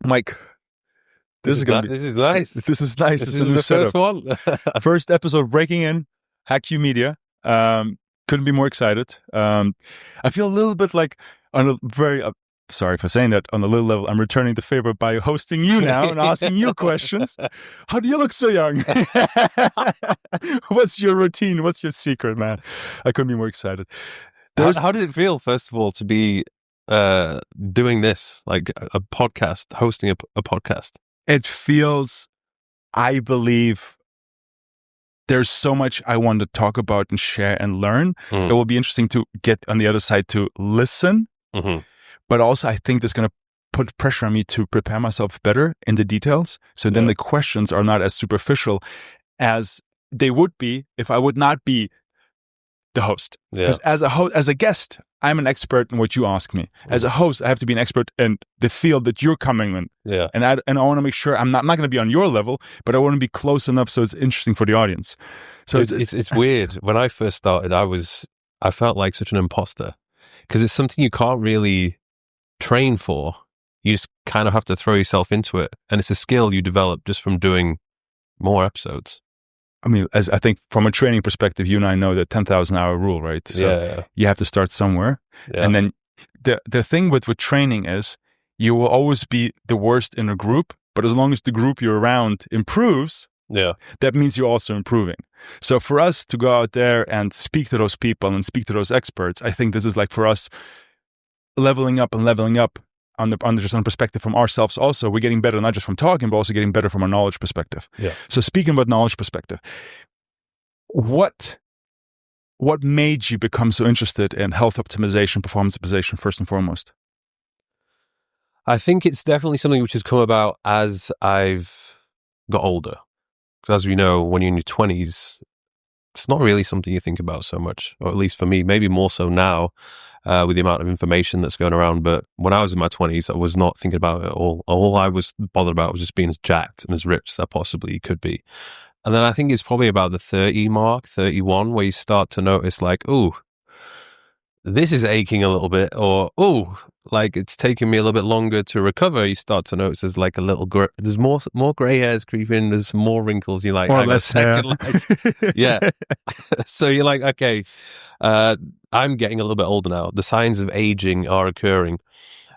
Mike, this is gonna be. This is nice. This is nice. This It's a is new the setup. first one. First episode breaking in. Hack You Media. Couldn't be more excited. I feel a little bit like on a very. Sorry for saying that. On a little level, I'm returning the favor by hosting you now and asking you questions. How do you look so young? What's your routine? What's your secret, man? I couldn't be more excited. How did it feel, first of all, to be doing this, like a podcast, hosting a podcast? It feels, I believe, there's so much I want to talk about and share and learn. It will be interesting to get on the other side to listen. Mm-hmm. But also, I think that's going to put pressure on me to prepare myself better in the details. So then the questions are not as superficial as they would be if I would not be the host. Because as a guest, I'm an expert in what you ask me. As a host, I have to be an expert in the field that you're coming in. Yeah. And I want to make sure I'm not going to be on your level, but I want to be close enough so it's interesting for the audience. So it's weird. When I first started, I felt like such an imposter because it's something you can't really train for. You just kind of have to throw yourself into it, and it's a skill you develop just from doing more episodes. I mean, as I think from a training perspective, you and I know the 10,000 hour rule, right? So you have to start somewhere. Yeah. And then the thing with training is you will always be the worst in a group, but as long as the group you're around improves, that means you're also improving. So for us to go out there and speak to those people and speak to those experts, I think this is like for us leveling up on the perspective from ourselves. Also, we're getting better not just from talking, but also getting better from a knowledge perspective. Yeah. So speaking about knowledge perspective, what made you become so interested in health optimization, performance optimization, first and foremost? I think it's definitely something which has come about as I've got older. Because as we know, when you're in your 20s, it's not really something you think about so much, or at least for me, maybe more so now with the amount of information that's going around. But when I was in my 20s, I was not thinking about it at all. All I was bothered about was just being as jacked and as ripped as I possibly could be. And then I think it's probably about the 30 mark, 31, where you start to notice like, ooh, this is aching a little bit, or, ooh, like it's taking me a little bit longer to recover. You start to notice there's like a little, there's more gray hairs creeping, there's some more wrinkles. You're like, more or less, So you're like, okay, I'm getting a little bit older now. The signs of aging are occurring.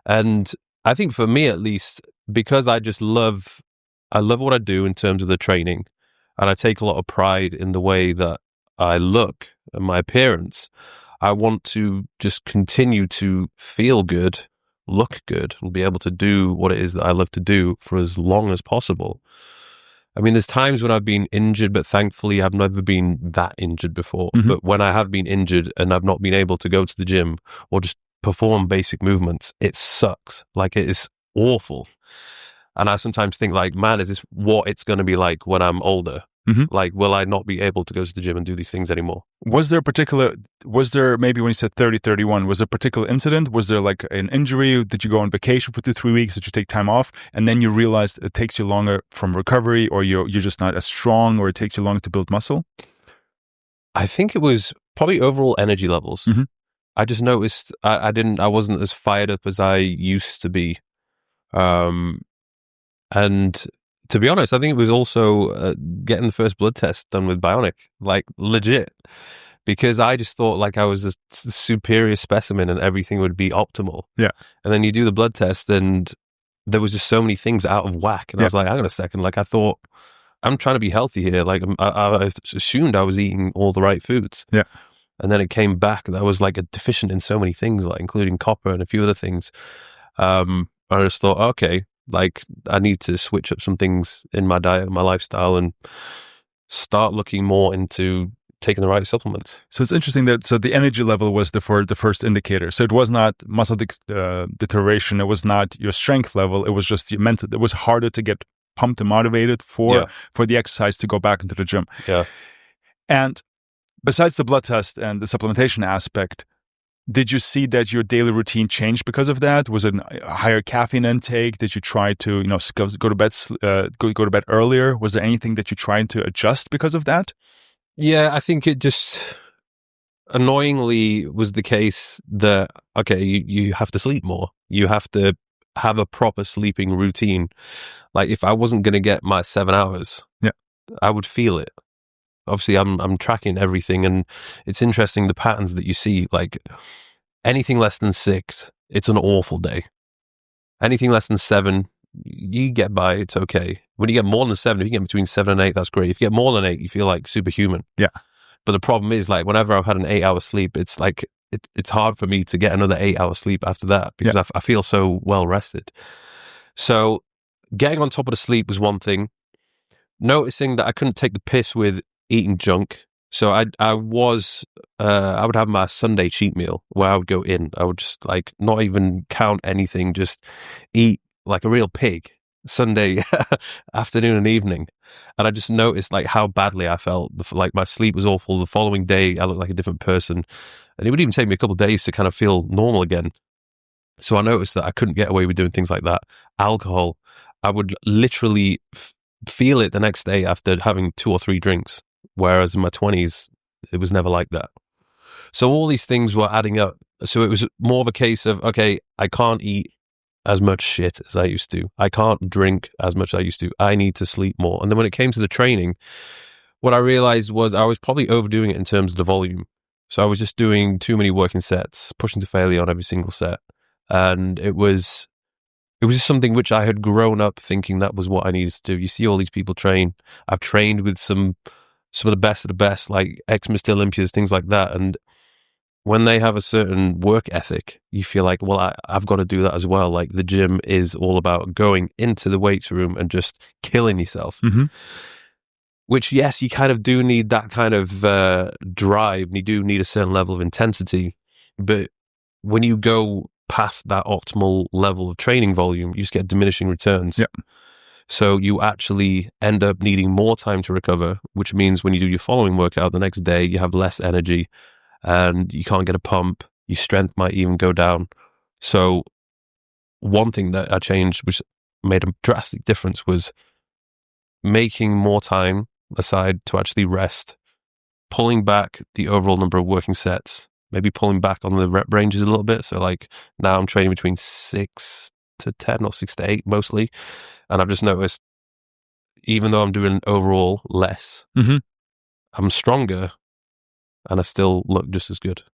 And I think for me, at least, because I love what I do in terms of the training, and I take a lot of pride in the way that I look and my appearance, I want to just continue to feel good, look good, and be able to do what it is that I love to do for as long as possible. I mean, there's times when I've been injured, but thankfully I've never been that injured before. Mm-hmm. But when I have been injured and I've not been able to go to the gym or just perform basic movements, it sucks. Like, it is awful. And I sometimes think like, man, is this what it's going to be like when I'm older? Mm-hmm. Like, will I not be able to go to the gym and do these things anymore? Was there maybe when you said 30, 31, was there a particular incident? Was there like an injury? Did you go on vacation for 2-3 weeks? Did you take time off? And then you realized it takes you longer from recovery, or you're just not as strong, or it takes you longer to build muscle? I think it was probably overall energy levels. Mm-hmm. I just noticed I wasn't as fired up as I used to be. And to be honest, I think it was also getting the first blood test done with Bionic, like legit, because I just thought like I was a superior specimen and everything would be optimal. Yeah. And then you do the blood test and there was just so many things out of whack. And I was like, hang on a second. Like, I thought I'm trying to be healthy here. Like, I assumed I was eating all the right foods. Yeah. And then it came back that I was like a deficient in so many things, like including copper and a few other things. I just thought, okay, like I need to switch up some things in my diet, my lifestyle, and start looking more into taking the right supplements. So it's interesting that the energy level was the first indicator. So it was not muscle deterioration. It was not your strength level. It was just mental. It was harder to get pumped and motivated for the exercise to go back into the gym. Yeah. And besides the blood test and the supplementation aspect, did you see that your daily routine changed because of that? Was it a higher caffeine intake? Did you try to, go to bed earlier? Was there anything that you tried to adjust because of that? Yeah, I think it just annoyingly was the case that, okay, you have to sleep more. You have to have a proper sleeping routine. Like if I wasn't going to get my 7 hours, I would feel it. Obviously, I'm tracking everything, and it's interesting the patterns that you see. Like anything less than 6, it's an awful day. Anything less than 7, you get by, it's okay. When you get more than 7, if you get between 7 and 8, that's great. If you get more than 8, you feel like superhuman. Yeah. But the problem is, like, whenever I've had an 8-hour sleep, it's like it's hard for me to get another 8-hour sleep after that because I feel so well rested. So getting on top of the sleep was one thing. Noticing that I couldn't take the piss with eating junk. So I would have my Sunday cheat meal where I would go in. I would just like not even count anything, just eat like a real pig Sunday afternoon and evening. And I just noticed like how badly I felt. Like my sleep was awful. The following day I looked like a different person. And it would even take me a couple of days to kind of feel normal again. So I noticed that I couldn't get away with doing things like that. Alcohol, I would literally feel it the next day after having 2 or 3 drinks. Whereas in my 20s, it was never like that. So all these things were adding up. So it was more of a case of, okay, I can't eat as much shit as I used to. I can't drink as much as I used to. I need to sleep more. And then when it came to the training, what I realized was I was probably overdoing it in terms of the volume. So I was just doing too many working sets, pushing to failure on every single set. And it was just something which I had grown up thinking that was what I needed to do. You see all these people train. I've trained with some of the best, like ex-Mr. Olympias, things like that. And when they have a certain work ethic, you feel like, well, I've got to do that as well. Like the gym is all about going into the weights room and just killing yourself. Mm-hmm. Which, yes, you kind of do need that kind of drive. And you do need a certain level of intensity. But when you go past that optimal level of training volume, you just get diminishing returns. Yeah. So you actually end up needing more time to recover, which means when you do your following workout the next day, you have less energy and you can't get a pump. Your strength might even go down. So one thing that I changed, which made a drastic difference, was making more time aside to actually rest, pulling back the overall number of working sets, maybe pulling back on the rep ranges a little bit. So like now I'm training between 6 to 10 or 6 to 8 mostly. And I've just noticed, even though I'm doing overall less, I'm stronger and I still look just as good.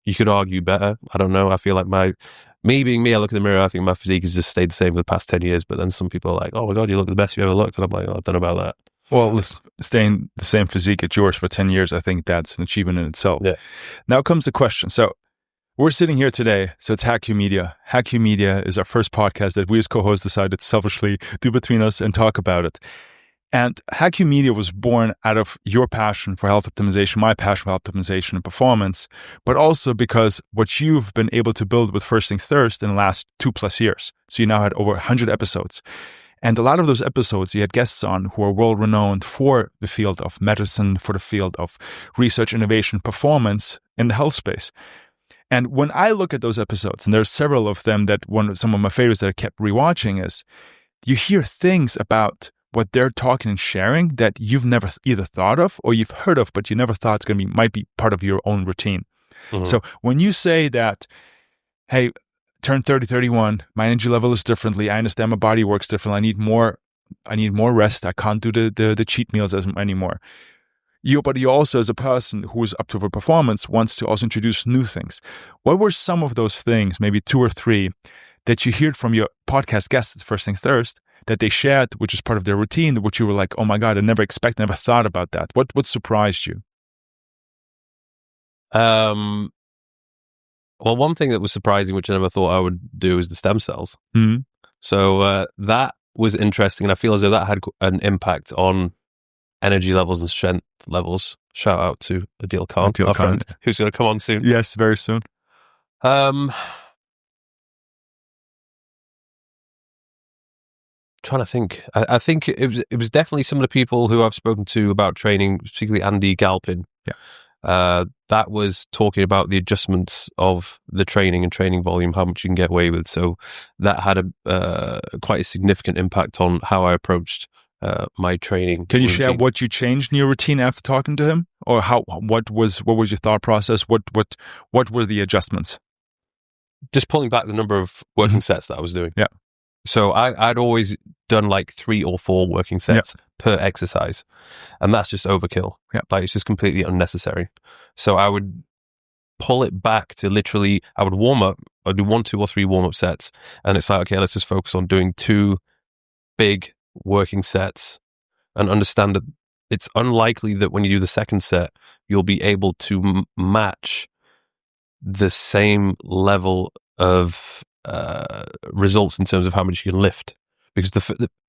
You could argue better. I don't know. I feel like me being me, I look in the mirror, I think my physique has just stayed the same for the past 10 years. But then some people are like, oh my God, you look the best you ever looked. And I'm like, oh, I don't know about that. Well, staying the same physique as yours for 10 years, I think that's an achievement in itself. Yeah. Now comes the question. So we're sitting here today, so it's Hack You Media. Hack You Media is our first podcast that we as co-hosts decided to selfishly do between us and talk about it. And Hack You Media was born out of your passion for health optimization, my passion for health optimization and performance, but also because what you've been able to build with First Things First in the last 2+ years. So you now had over 100 episodes. And a lot of those episodes, you had guests on who are world-renowned for the field of medicine, for the field of research, innovation, performance in the health space. And when I look at those episodes, and there's several of them that some of my favorites that I kept rewatching is, you hear things about what they're talking and sharing that you've never either thought of or you've heard of, but you never thought might be part of your own routine. Mm-hmm. So when you say that, hey, turn 30, 31, my energy level is differently. I understand my body works differently. I need more rest. I can't do the cheat meals anymore. But you also, as a person who is up to for performance, wants to also introduce new things. What were some of those things, maybe 2 or 3, that you heard from your podcast guests at First Things First, that they shared, which is part of their routine, which you were like, oh my God, I never thought about that. What surprised you? Well, one thing that was surprising, which I never thought I would do, is the stem cells. Mm-hmm. So that was interesting, and I feel as though that had an impact on energy levels and strength levels. Shout out to Adil Khan, our friend, who's going to come on soon. Yes, very soon. Trying to think. I think it was definitely some of the people who I've spoken to about training, particularly Andy Galpin. Yeah. That was talking about the adjustments of the training and training volume, how much you can get away with. So that had quite a significant impact on how I approached my training. Can you share what you changed in your routine after talking to him, or what was your thought process? What were the adjustments? Just pulling back the number of working sets that I was doing. Yeah. So I'd always done like 3 or 4 working sets per exercise. And that's just overkill. Like, it's just completely unnecessary. So I would pull it back to literally, I would warm up, I'd do 1, 2, or 3 warm-up sets. And it's like, okay, let's just focus on doing 2 big working sets and understand that it's unlikely that when you do the second set, you'll be able to match the same level of results in terms of how much you can lift, because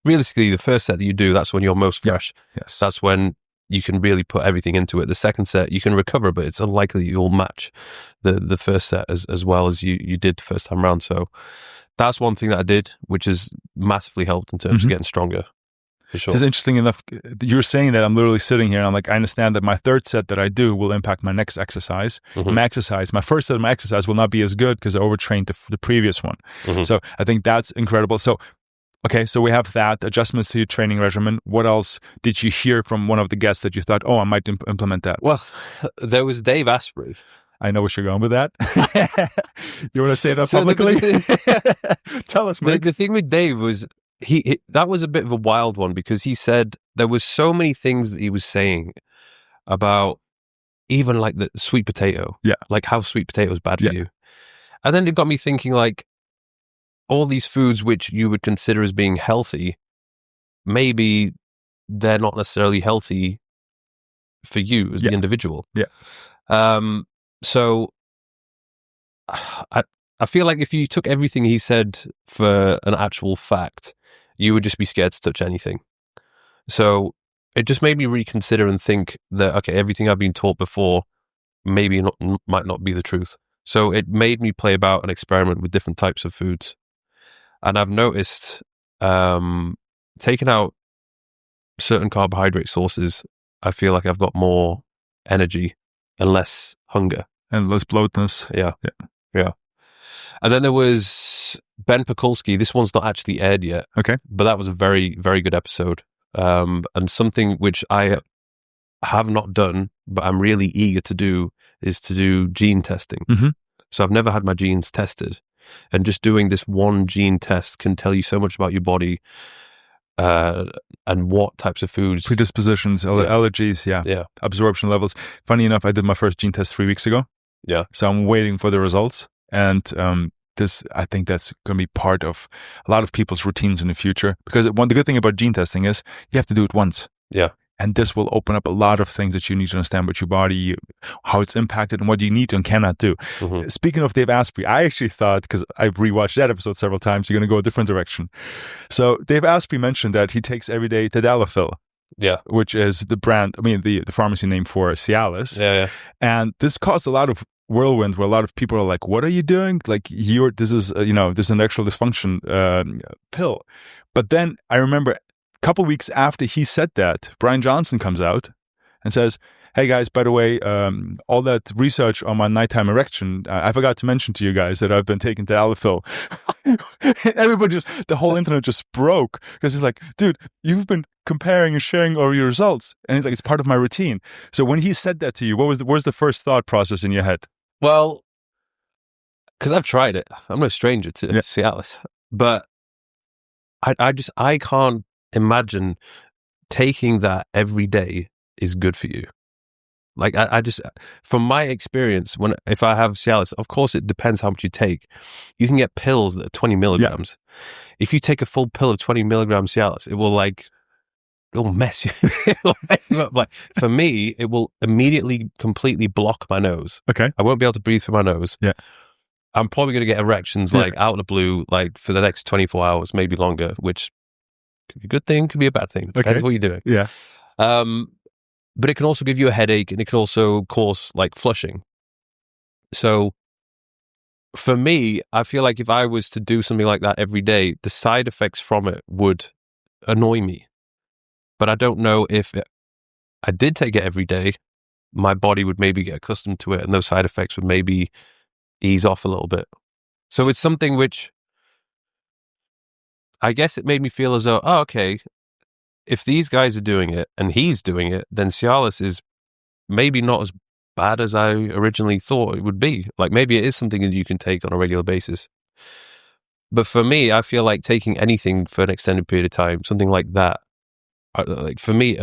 realistically the first set that you do, that's when you're most fresh. Yes, that's when you can really put everything into it. The second set you can recover, but it's unlikely you'll match the first set as well as you did the first time around. So that's one thing that I did, which has massively helped in terms of getting stronger. Sure. It's interesting enough. You're saying that, I'm literally sitting here and I'm like, I understand that my third set that I do will impact my next exercise. My first set of my exercise will not be as good because I overtrained the previous one. So I think that's incredible. So, okay, so we have that, adjustments to your training regimen. What else did you hear from one of the guests that you thought, oh, I might implement that? Well, there was Dave Asprey. I know what you're going with that. You want to say that publicly? Tell us, Mike. The thing with Dave was, that was a bit of a wild one, because he said there was so many things that he was saying about even like the sweet potato, like how sweet potato is bad for you. And then it got me thinking, like, all these foods which you would consider as being healthy, maybe they're not necessarily healthy for you as the individual. So I feel like if you took everything he said for an actual fact, you would just be scared to touch anything. So it just made me reconsider and think that, okay, everything I've been taught before maybe might not be the truth. So it made me play about and experiment with different types of foods. And I've noticed taking out certain carbohydrate sources, I feel like I've got more energy and less hunger. And less bloatness. Yeah. And then there was Ben Pakulski. This one's not actually aired yet. Okay. But that was a very, very good episode. And something which I have not done, but I'm really eager to do, is to do gene testing. So I've never had my genes tested. And just doing this one gene test can tell you so much about your body and what types of foods. Predispositions, allergies, absorption levels. Funny enough, I did my first gene test 3 weeks ago. So I'm waiting for the results. And I think that's going to be part of a lot of people's routines in the future. Because the good thing about gene testing is you have to do it once. And this will open up a lot of things that you need to understand about your body, how it's impacted, and what you need and cannot do. Speaking of Dave Asprey, I actually thought, because I've rewatched that episode several times, you're going to go a different direction. So Dave Asprey mentioned that he takes every day tadalafil. Which is the brand, the pharmacy name for Cialis. And this caused a lot of whirlwind where a lot of people are like, what are you doing? Like, this is an erectile dysfunction pill. But then I remember a couple weeks after he said that, Brian Johnson comes out and says, hey guys, by the way, all that research on my nighttime erection, I forgot to mention to you guys that I've been taking tadalafil. Everybody the whole internet just broke, because he's like, dude, you've been comparing and sharing all your results. And he's like, it's part of my routine. So when he said that to you, where's the first thought process in your head? Well, because I've tried it. I'm no stranger to Cialis, but I can't imagine taking that every day is good for you. Like, I just, from my experience, if I have Cialis, of course it depends how much you take. You can get pills that are 20 milligrams. If you take a full pill of 20 milligrams Cialis, it'll mess you. It'll mess you up. Like, for me, it will immediately completely block my nose. Okay. I won't be able to breathe through my nose. I'm probably going to get erections out of the blue, like for the next 24 hours, maybe longer, which could be a good thing, could be a bad thing. Depends what you're doing. But it can also give you a headache, and it can also cause like flushing. So for me, I feel like if I was to do something like that every day, the side effects from it would annoy me. But I don't know if I did take it every day, my body would maybe get accustomed to it, and those side effects would maybe ease off a little bit. So it's something which I guess it made me feel as though, oh, okay, if these guys are doing it and he's doing it, then Cialis is maybe not as bad as I originally thought it would be. Like, maybe it is something that you can take on a regular basis. But for me, I feel like taking anything for an extended period of time, something like that, like for me,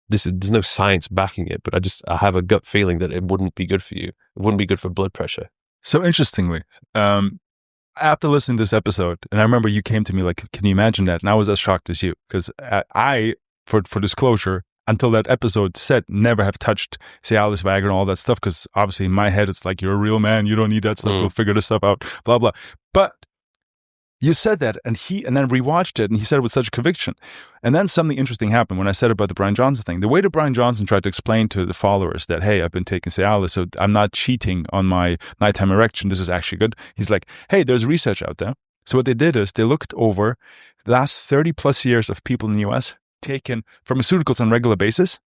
there's no science backing it, but I have a gut feeling that it wouldn't be good for you. It wouldn't be good for blood pressure. So interestingly, after listening to this episode, and I remember you came to me like, can you imagine that? And I was as shocked as you, because I, for disclosure, until that episode said, never have touched Cialis, Viagra, and all that stuff, because obviously in my head, it's like, you're a real man, you don't need that stuff, we'll figure this stuff out, blah, blah. But you said that, and then rewatched it, and he said it with such conviction. And then something interesting happened when I said about the Brian Johnson thing. The way that Brian Johnson tried to explain to the followers that, hey, I've been taking Cialis, so I'm not cheating on my nighttime erection. This is actually good. He's like, hey, there's research out there. So what they did is they looked over the last 30 plus years of people in the US taking pharmaceuticals on a regular basis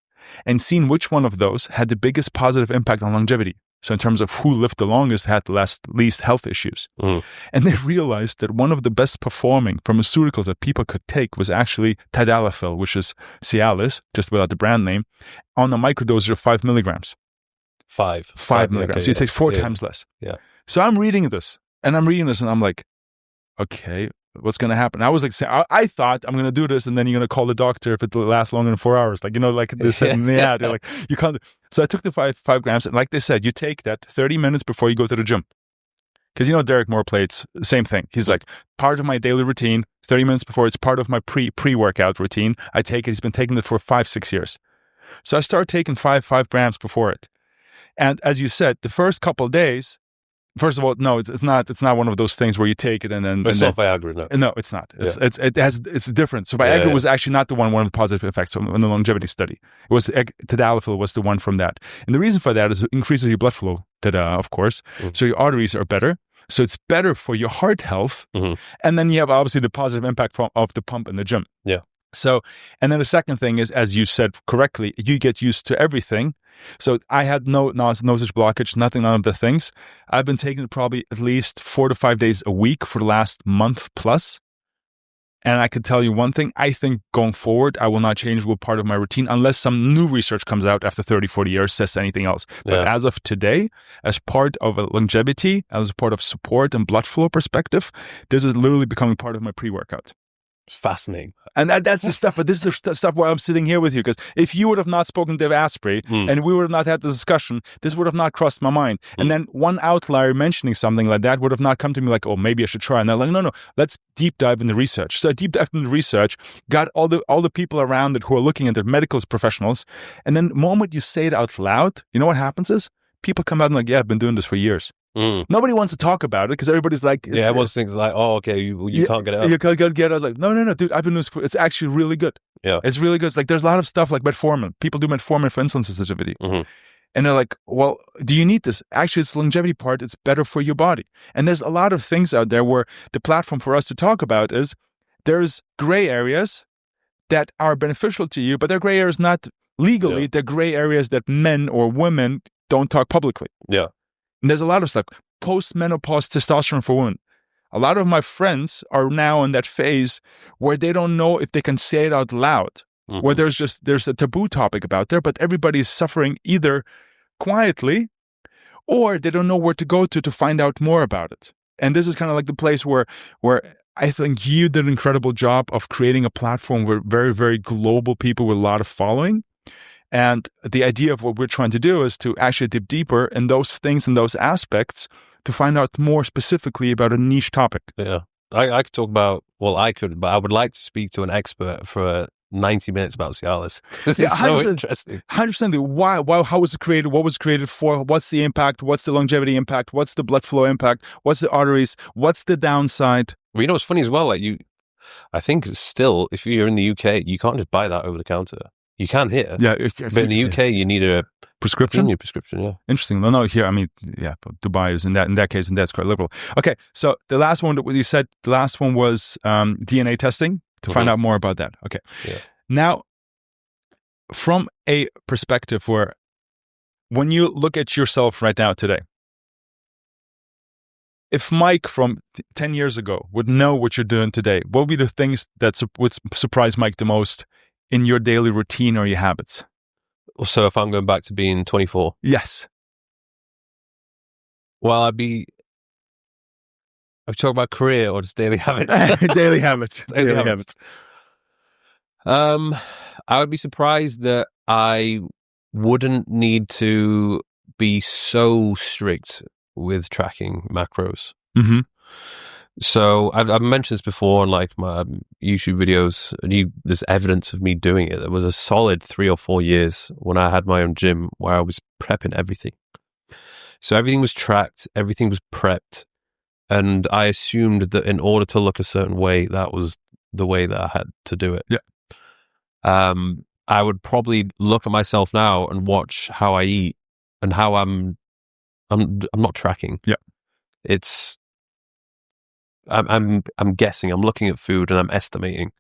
and seen which one of those had the biggest positive impact on longevity. So in terms of who lived the longest, had the least health issues. And they realized that one of the best performing pharmaceuticals that people could take was actually tadalafil, which is Cialis, just without the brand name, on a microdosage of 5 milligrams. 5 milligrams. Okay, so it takes 4 times less. Yeah. So I'm reading this and I'm like, okay, what's going to happen? I was like, I thought I'm going to do this, and then you're going to call the doctor if it lasts longer than 4 hours. Like, like they said in the ad, they're like, you can't. So I took the 5 grams, and like they said, you take that 30 minutes before you go to the gym. Because Derek Moore plates, same thing. He's like, part of my daily routine, 30 minutes before, it's part of my pre-workout routine. I take it. He's been taking it for 5-6 years. So I started taking 5 grams before it. And as you said, the first couple of days, first of all, no, it's not. It's not one of those things where you take it and then. It's not Viagra, no. No, it's not. It's different. So Viagra was actually not the one of the positive effects in the longevity study. It was tadalafil was the one from that, and the reason for that is it increases your blood flow. Of course. So your arteries are better. So it's better for your heart health, and then you have obviously the positive impact of the pump in the gym. Yeah. So, and then the second thing is, as you said correctly, you get used to everything. So I had no such blockage, none of the things. I've been taking it probably at least 4 to 5 days a week for the last month plus. And I could tell you one thing, I think going forward, I will not change with part of my routine unless some new research comes out after 30, 40 years, says anything else. But as of today, as part of a longevity, as part of support and blood flow perspective, this is literally becoming part of my pre-workout. It's fascinating. And that's the stuff, but this is the stuff where I'm sitting here with you, because if you would have not spoken to Asprey and we would have not had the discussion, this would have not crossed my mind. And then one outlier mentioning something like that would have not come to me like, oh, maybe I should try. And they're like, no, let's deep dive into research. So I deep dived into research, got all the people around it who are looking at their medical professionals. And then the moment you say it out loud, you know what happens is people come out and like, yeah, I've been doing this for years. Nobody wants to talk about it because everybody's like, everyone thinks like, oh, okay, you can't get it up. You can't get it. I was like, no, dude, I've been doing this. It's actually really good. Yeah, it's really good. It's like there's a lot of stuff like metformin. People do metformin for insulin sensitivity, and they're like, well, do you need this? Actually, it's the longevity part. It's better for your body. And there's a lot of things out there where the platform for us to talk about is there's gray areas that are beneficial to you, but they're gray areas not legally. They're gray areas that men or women don't talk publicly. Yeah. And there's a lot of stuff. Post-menopause testosterone for women. A lot of my friends are now in that phase where they don't know if they can say it out loud, where there's a taboo topic about there, but everybody's suffering either quietly or they don't know where to go to find out more about it. And this is kind of like the place where I think you did an incredible job of creating a platform where very, very global people with a lot of following. And the idea of what we're trying to do is to actually dip deeper in those things and those aspects to find out more specifically about a niche topic. Yeah. I could talk about, well, I could, but I would like to speak to an expert for 90 minutes about Cialis. This is so interesting. 100%. Why? How was it created? What was it created for? What's the impact? What's the longevity impact? What's the blood flow impact? What's the arteries? What's the downside? Well, what's funny as well? Like I think still, if you're in the UK, you can't just buy that over the counter. You can here. Yeah. But in the UK, you need a prescription? Your prescription, yeah. Interesting. No, here, I mean, yeah, but Dubai is in that case, and that's quite liberal. Okay, so the last one that you said, the last one was DNA testing to find out more about that. Okay. Yeah. Now, from a perspective where when you look at yourself right now today, if Mike from 10 years ago would know what you're doing today, what would be the things that would surprise Mike the most in your daily routine or your habits? So if I'm going back to being 24? Yes. Well, I'd be we talking about career or just daily habits? Daily habits. Daily habits. I would be surprised that I wouldn't need to be so strict with tracking macros. Mm-hmm. So I've mentioned this before on like my YouTube videos, and there's evidence of me doing it. There was a solid 3 or 4 years when I had my own gym where I was prepping everything. So everything was tracked, everything was prepped, and I assumed that in order to look a certain way, that was the way that I had to do it. Yeah. I would probably look at myself now and watch how I eat and how I'm not tracking. Yeah. It's I'm guessing. I'm looking at food and I'm estimating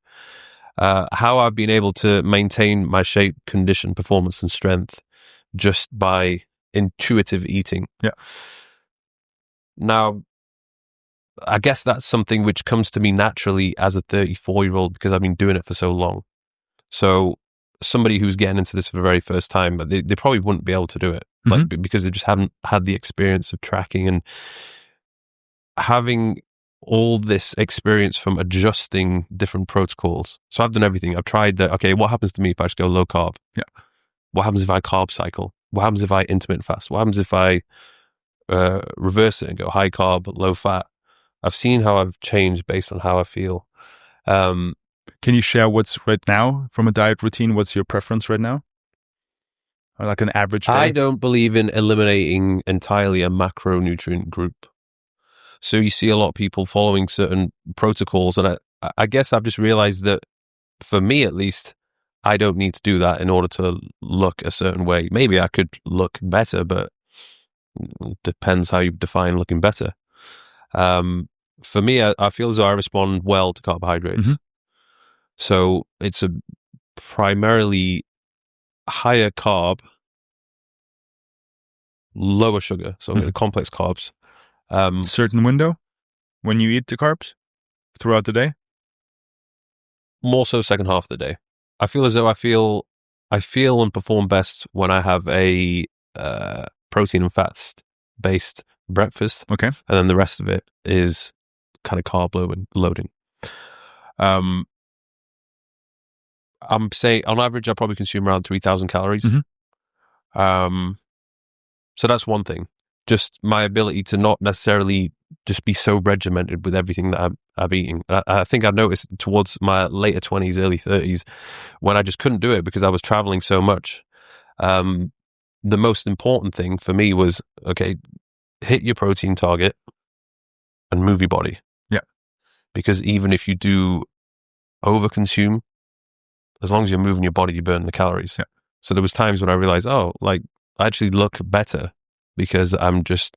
how I've been able to maintain my shape, condition, performance, and strength just by intuitive eating. Yeah. Now, I guess that's something which comes to me naturally as a 34-year-old because I've been doing it for so long. So somebody who's getting into this for the very first time, but they probably wouldn't be able to do it, like because they just haven't had the experience of tracking and having all this experience from adjusting different protocols. So I've done everything. I've tried that. Okay, what happens to me if I just go low carb? Yeah. What happens if I carb cycle? What happens if I intermittent fast? What happens if I reverse it and go high carb, low fat? I've seen how I've changed based on how I feel. Can you share what's right now from a diet routine? What's your preference right now? Or like an average day? I don't believe in eliminating entirely a macronutrient group. So you see a lot of people following certain protocols, and I guess I've just realized that for me at least, I don't need to do that in order to look a certain way. Maybe I could look better, but it depends how you define looking better. For me, I feel as though I respond well to carbohydrates. Mm-hmm. So it's a primarily higher carb, lower sugar. So I'm getting complex carbs. Certain window when you eat the carbs throughout the day? More so second half of the day. I feel as though I feel and perform best when I have a protein and fats based breakfast. Okay. And then the rest of it is kind of carb loading. I'm saying on average I probably consume around 3,000 calories. Mm-hmm. So that's one thing. Just my ability to not necessarily just be so regimented with everything that I'm eating. I think I noticed towards my later 20s, early 30s, when I just couldn't do it because I was traveling so much. The most important thing for me was, okay, hit your protein target and move your body. Yeah. Because even if you do overconsume, as long as you're moving your body, you burn the calories. Yeah. So there was times when I realized, I actually look better because I'm just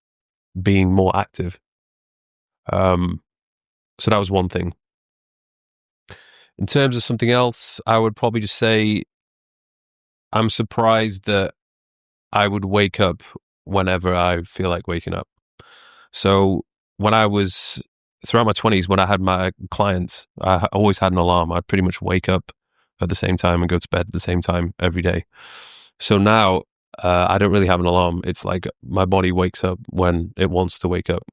being more active. So that was one thing. In terms of something else, I would probably just say I'm surprised that I would wake up whenever I feel like waking up. So when I was throughout my 20s, when I had my clients, I always had an alarm. I'd pretty much wake up at the same time and go to bed at the same time every day. So now I don't really have an alarm. It's like my body wakes up when it wants to wake up,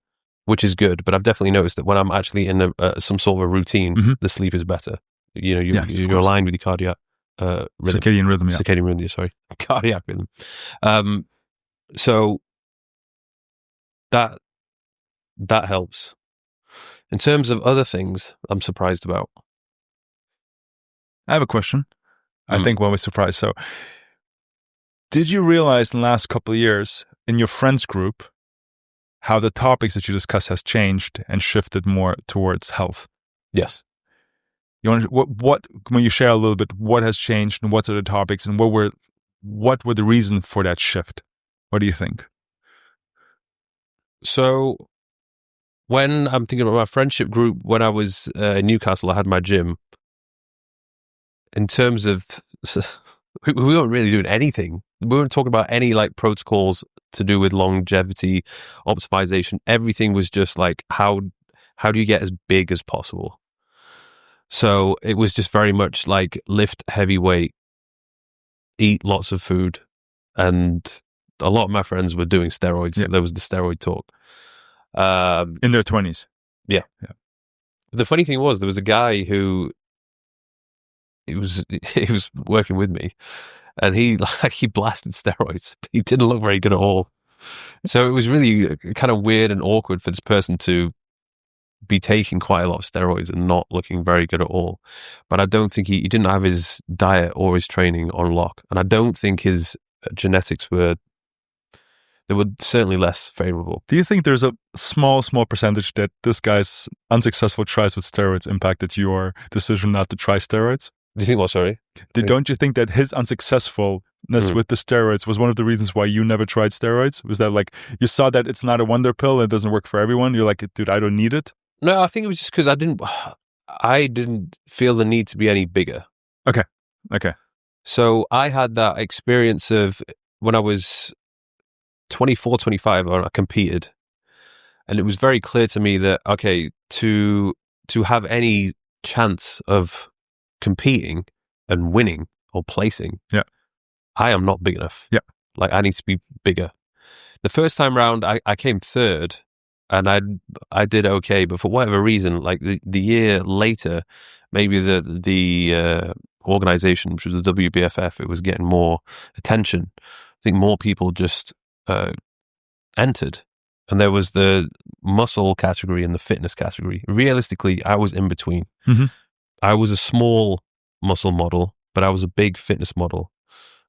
which is good. But I've definitely noticed that when I'm actually in some sort of a routine, the sleep is better. You know, you're aligned with your cardiac rhythm. Circadian rhythm, yeah. Circadian rhythm, sorry. Cardiac rhythm. So that helps. In terms of other things I'm surprised about. I have a question. I think one was surprised. So did you realize in the last couple of years in your friends group how the topics that you discuss has changed and shifted more towards health? Yes. You want what when you share a little bit what has changed and what are the topics and what were the reason for that shift? What do you think? So when I'm thinking about my friendship group, when I was in Newcastle, I had my gym. In terms of, we weren't really doing anything. We weren't talking about any like protocols to do with longevity, optimization. Everything was just like, how do you get as big as possible? So it was just very much like lift heavy weight, eat lots of food. And a lot of my friends were doing steroids. Yeah. There was the steroid talk. In their 20s. Yeah. The funny thing was, there was a guy who he was working with me, and he blasted steroids. He didn't look very good at all. So it was really kind of weird and awkward for this person to be taking quite a lot of steroids and not looking very good at all. But I don't think he didn't have his diet or his training on lock, and I don't think his genetics were certainly less favorable. Do you think there's a small percentage that this guy's unsuccessful tries with steroids impacted your decision not to try steroids? Do you think what, sorry? Don't you think that his unsuccessfulness with the steroids was one of the reasons why you never tried steroids? Was that like, you saw that it's not a wonder pill, it doesn't work for everyone, you're like, dude, I don't need it? No, I think it was just because I didn't feel the need to be any bigger. Okay. So I had that experience of when I was 24, 25, I competed. And it was very clear to me that, okay, to have any chance of competing and winning or placing, I am not big enough. Yeah. Like, I need to be bigger. The first time round, I came third, and I did okay, but for whatever reason, like the year later, maybe the organization, which was the WBFF, it was getting more attention. I think more people just entered, and there was the muscle category and the fitness category. Realistically, I was in between. Mm-hmm. I was a small muscle model, but I was a big fitness model.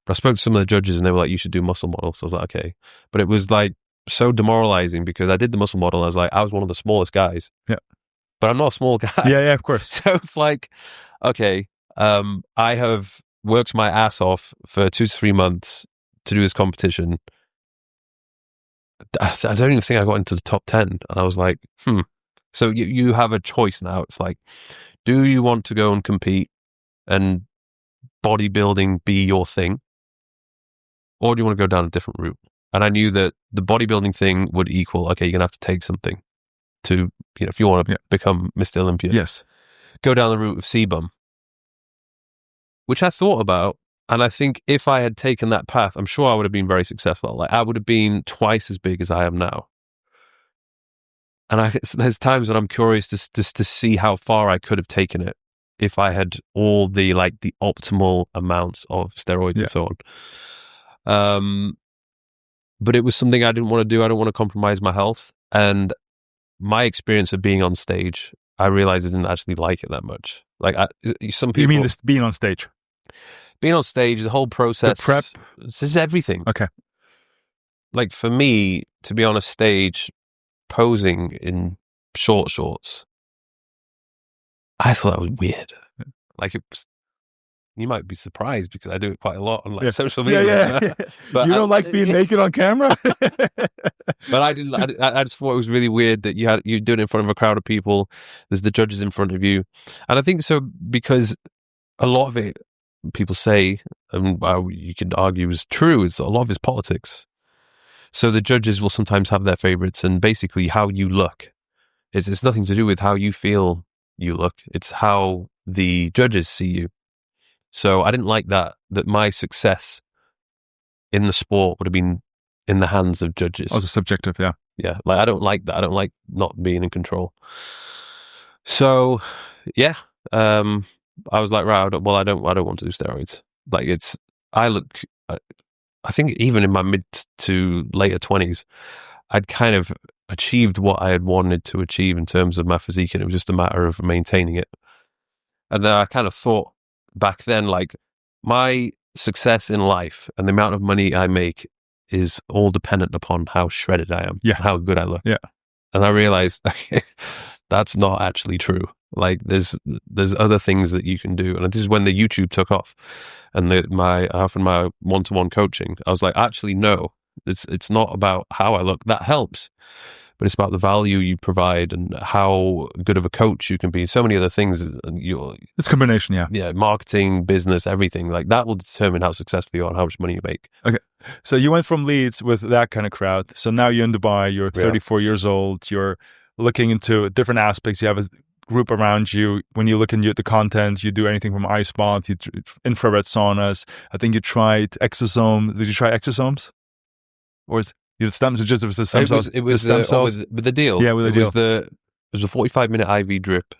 But I spoke to some of the judges, and they were like, you should do muscle model. So I was like, okay. But it was like so demoralizing because I did the muscle model. And I was one of the smallest guys. Yeah. But I'm not a small guy. Yeah, of course. So it's like, okay, I have worked my ass off for 2 to 3 months to do this competition. I don't even think I got into the top 10. And I was like, So you have a choice now. It's like, do you want to go and compete and bodybuilding be your thing? Or do you want to go down a different route? And I knew that the bodybuilding thing would equal, okay, you're going to have to take something to, if you want to become Mr. Olympia. Yes. Go down the route of CBUM, which I thought about. And I think if I had taken that path, I'm sure I would have been very successful. Like, I would have been twice as big as I am now. And there's times when I'm curious just to see how far I could have taken it if I had all the optimal amounts of steroids and so on. But it was something I didn't want to do. I don't want to compromise my health. And my experience of being on stage, I realized I didn't actually like it that much. Like, some people. You mean this being on stage? Being on stage, the whole process. The prep? This is everything. Okay. Like, for me, to be on a stage posing in shorts, I thought that was weird. Like, you might be surprised because I do it quite a lot on social media. Yeah. But you don't like being naked on camera? But I just thought it was really weird that you do it in front of a crowd of people. There's the judges in front of you. And I think so because a lot of it, people say, and you could argue is true, is a lot of it's politics. So the judges will sometimes have their favorites, and basically how you look. It's nothing to do with how you feel you look. It's how the judges see you. So I didn't like that my success in the sport would have been in the hands of judges. Also subjective, yeah. Yeah, like, I don't like that. I don't like not being in control. So, yeah, I was like, right, I don't want to do steroids. Like, I think even in my mid to later 20s, I'd kind of achieved what I had wanted to achieve in terms of my physique, and it was just a matter of maintaining it. And then I kind of thought back then, like, my success in life and the amount of money I make is all dependent upon how shredded I am, how good I look. Yeah. And I realized that's not actually true. Like, there's other things that you can do. And this is when the YouTube took off, and I offered my one-to-one coaching. I was like, actually, no, it's not about how I look. That helps. But it's about the value you provide and how good of a coach you can be. So many other things. It's a combination, yeah. Yeah, marketing, business, everything. Like, that will determine how successful you are and how much money you make. Okay. So you went from Leeds with that kind of crowd. So now you're in Dubai, you're 34 years old, you're looking into different aspects. You have a group around you. When you look into the content, you do anything from ice baths, infrared saunas. I think you tried exosomes. Did you try exosomes? Or is it stem cells? It was the stem cells. It was the stem cells. With the deal. Yeah, with the deal. It was was a 45-minute IV drip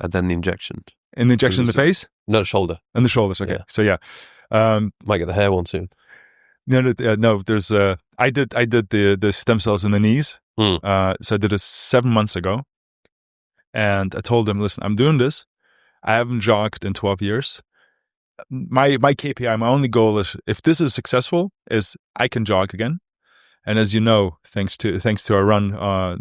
and then the injection. And the injection in the face? No, shoulder. And the shoulders, okay. Yeah. So yeah. Might get the hair one soon. No, there's I did the stem cells in the knees. So I did it 7 months ago. And I told them, listen, I'm doing this. I haven't jogged in 12 years. My KPI, my only goal is, if this is successful, is I can jog again. And as you know, thanks to our run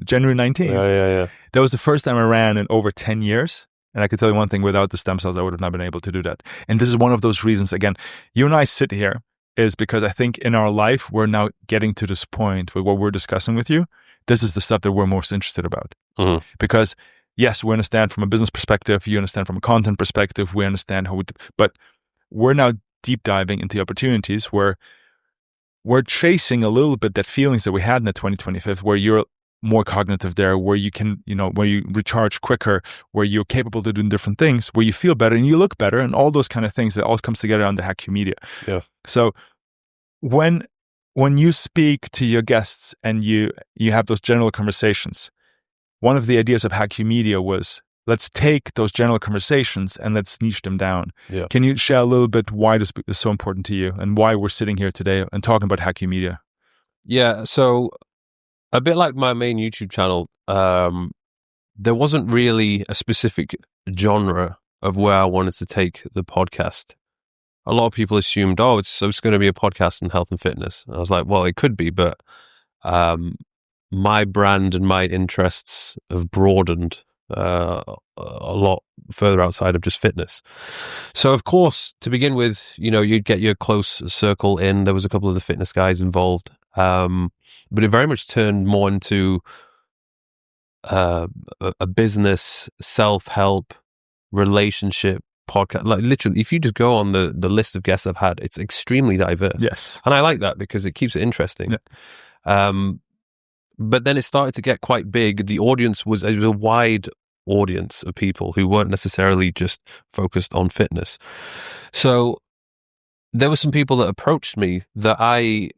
January 19th, that was the first time I ran in over 10 years. And I can tell you one thing, without the stem cells, I would have not been able to do that. And this is one of those reasons, again, you and I sit here is because I think in our life, we're now getting to this point with what we're discussing with you. This is the stuff that we're most interested about. Because yes, we understand from a business perspective, you understand from a content perspective, we understand but we're now deep diving into opportunities where we're chasing a little bit that feelings that we had in the 2025, where you're more cognitive there, where you can, where you recharge quicker, where you're capable of doing different things, where you feel better and you look better, and all those kind of things that all comes together on the Hack You Media. Yeah. So when you speak to your guests and you have those general conversations, one of the ideas of Hack You Media was, let's take those general conversations and let's niche them down. Yeah. Can you share a little bit why this is so important to you and why we're sitting here today and talking about Hack You Media? Yeah, so a bit like my main YouTube channel, there wasn't really a specific genre of where I wanted to take the podcast. A lot of people assumed, it's going to be a podcast on health and fitness. And I was like, well, it could be, but my brand and my interests have broadened a lot further outside of just fitness. So, of course, to begin with, you'd get your close circle in. There was a couple of the fitness guys involved. But it very much turned more into a business, self-help, relationship podcast. Like literally, if you just go on the list of guests I've had, it's extremely diverse. Yes. And I like that because it keeps it interesting. Yeah. But then it started to get quite big. The audience was a wide audience of people who weren't necessarily just focused on fitness. So there were some people that approached me that I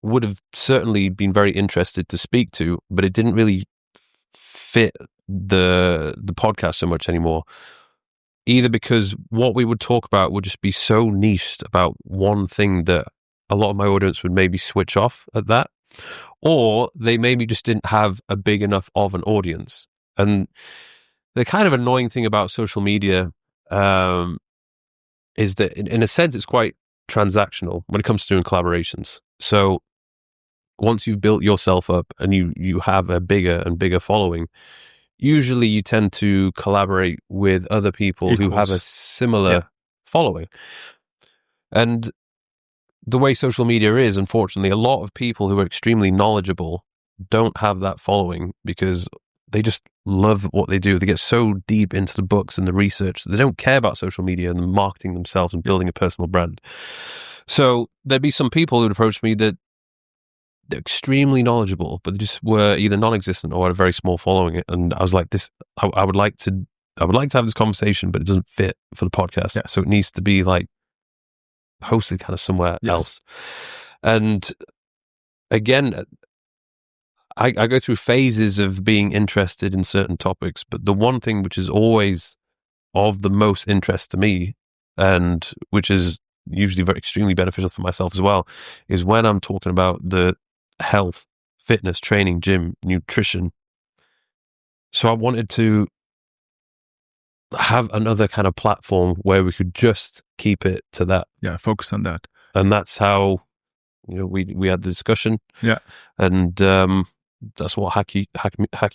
would have certainly been very interested to speak to, but it didn't really fit the podcast so much anymore. Either because what we would talk about would just be so niched about one thing that a lot of my audience would maybe switch off at that, or they maybe just didn't have a big enough of an audience. And the kind of annoying thing about social media is that in a sense it's quite transactional when it comes to doing collaborations. So once you've built yourself up and you have a bigger and bigger following, usually you tend to collaborate with other people who have a similar following. And the way social media is, unfortunately, a lot of people who are extremely knowledgeable don't have that following because they just love what they do. They get so deep into the books and the research. They don't care about social media and the marketing themselves and building a personal brand. So there'd be some people who'd approach me that they're extremely knowledgeable, but they just were either non-existent or had a very small following. And I was like, I would like to have this conversation, but it doesn't fit for the podcast. Yeah. So it needs to be like hosted kind of somewhere else. And again, I go through phases of being interested in certain topics, but the one thing which is always of the most interest to me, and which is usually extremely beneficial for myself as well, is when I'm talking about the health, fitness, training, gym, nutrition. So I wanted to have another kind of platform where we could just keep it to that. Yeah, focus on that. And that's how we had the discussion. Yeah. And that's what Hack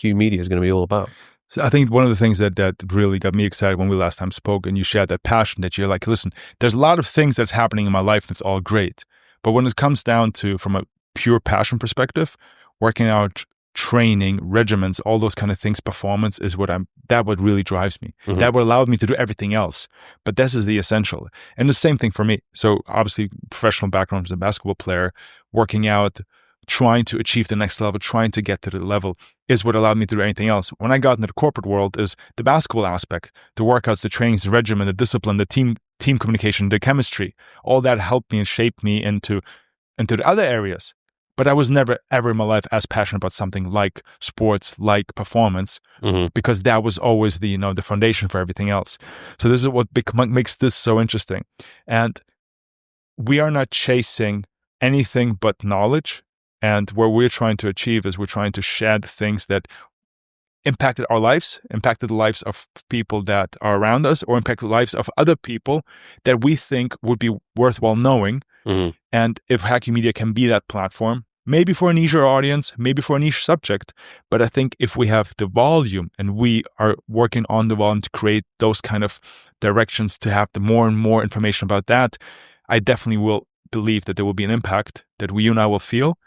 You Media is going to be all about. So I think one of the things that really got me excited when we last time spoke, and you shared that passion that you're like, listen, there's a lot of things that's happening in my life that's all great. But when it comes down to, from a pure passion perspective, working out, training, regimens, all those kind of things, performance is what really drives me. Mm-hmm. That would allow me to do everything else. But this is the essential. And the same thing for me. So obviously professional background as a basketball player, working out, trying to achieve the next level, trying to get to the level is what allowed me to do anything else. When I got into the corporate world is the basketball aspect, the workouts, the trainings, the regimen, the discipline, the team communication, the chemistry, all that helped me and shaped me into the other areas. But I was never, ever in my life as passionate about something like sports, like performance, because that was always the foundation for everything else. So this is what makes this so interesting. And we are not chasing anything but knowledge. And what we're trying to achieve is we're trying to shed things that impacted our lives, impacted the lives of people that are around us, or impacted the lives of other people that we think would be worthwhile knowing. And if Hacking Media can be that platform, maybe for a niche audience, maybe for a niche subject, but I think if we have the volume and we are working on the volume to create those kind of directions to have the more and more information about that, I definitely will believe that there will be an impact that you and I will feel.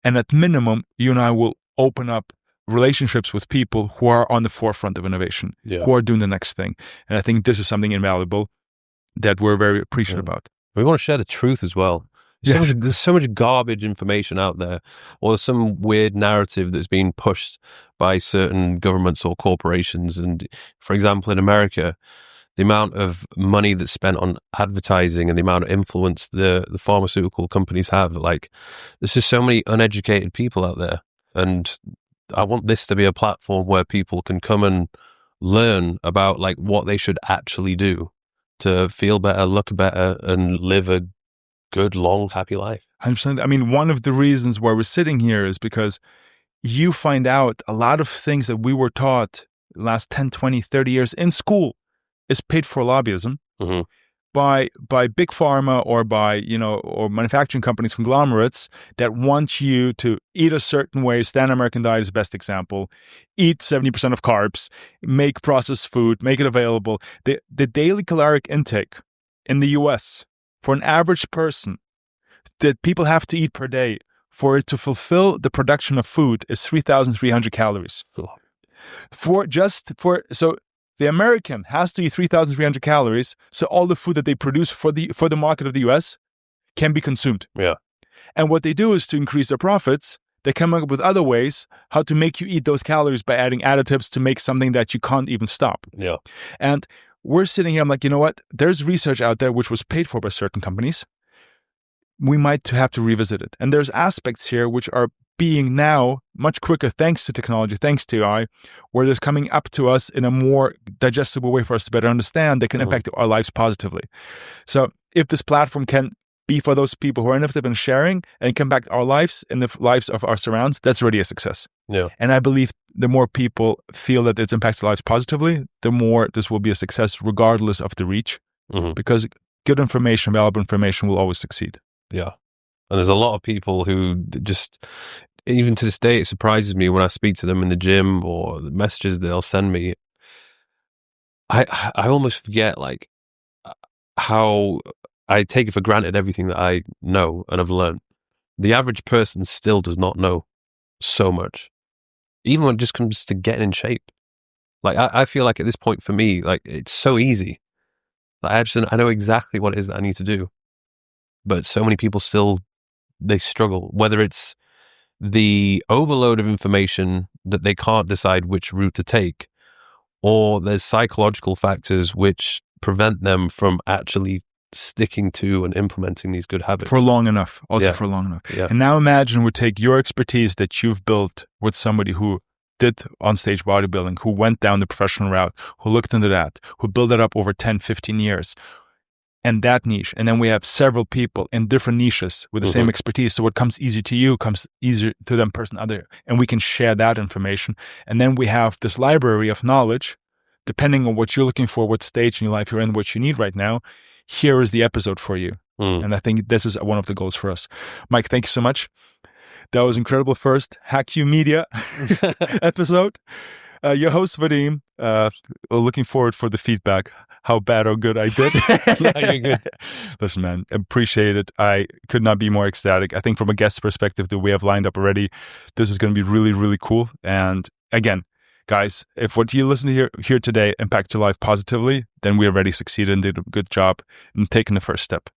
And at minimum, you and I will open up relationships with people who are on the forefront of innovation, who are doing the next thing. And I think this is something invaluable that we're very appreciative about. We want to share the truth as well. There's so much garbage information out there, or some weird narrative that's being pushed by certain governments or corporations. And for example, in America, the amount of money that's spent on advertising and the amount of influence the pharmaceutical companies have, like, there's just so many uneducated people out there. And I want this to be a platform where people can come and learn about like what they should actually do to feel better, look better, and live a good, long, happy life. 100%. I mean, one of the reasons why we're sitting here is because you find out a lot of things that we were taught the last 10, 20, 30 years in school is paid for lobbyism by big pharma or by, or manufacturing companies, conglomerates that want you to eat a certain way. Standard American diet is the best example. Eat 70% of carbs, make processed food, make it available. The daily caloric intake in the US for an average person that people have to eat per day for it to fulfill the production of food is 3,300 calories. So the American has to eat 3,300 calories, so all the food that they produce for the market of the US can be consumed. Yeah. And what they do is to increase their profits, they come up with other ways how to make you eat those calories by adding additives to make something that you can't even stop. Yeah. And we're sitting here, I'm like, you know what? There's research out there which was paid for by certain companies. We might have to revisit it. And there's aspects here which are being now much quicker thanks to technology, thanks to AI, where it's coming up to us in a more digestible way for us to better understand that can impact our lives positively. So if this platform can be for those people who are interested in sharing and can impact our lives and the lives of our surrounds, that's already a success. Yeah. And I believe the more people feel that it impacts their lives positively, the more this will be a success regardless of the reach, because good information, valuable information will always succeed. Yeah. And there's a lot of people who just, even to this day, it surprises me when I speak to them in the gym or the messages they'll send me. I almost forget like how I take it for granted everything that I know and have learned. The average person still does not know so much, even when it just comes to getting in shape. Like I feel like at this point for me, like it's so easy. Like I know exactly what it is that I need to do, but so many people still, they struggle, whether it's the overload of information that they can't decide which route to take, or there's psychological factors which prevent them from actually sticking to and implementing these good habits. For long enough. For long enough. Yeah. And now imagine we take your expertise that you've built with somebody who did on-stage bodybuilding, who went down the professional route, who looked into that, who built it up over 10, 15 years. And that niche. And then we have several people in different niches with the same expertise. So what comes easy to you comes easier to them person other. And we can share that information. And then we have this library of knowledge, depending on what you're looking for, what stage in your life you're in, what you need right now. Here is the episode for you. And I think this is one of the goals for us. Mike, thank you so much. That was incredible first Hacking Media episode. Your host, Vadim, looking forward for the feedback. How bad or good I did. No, you're good. Listen, man, appreciate it. I could not be more ecstatic. I think from a guest perspective that we have lined up already, this is going to be really, really cool. And again, guys, if what you listen to here today impacts your life positively, then we already succeeded and did a good job in taking the first step.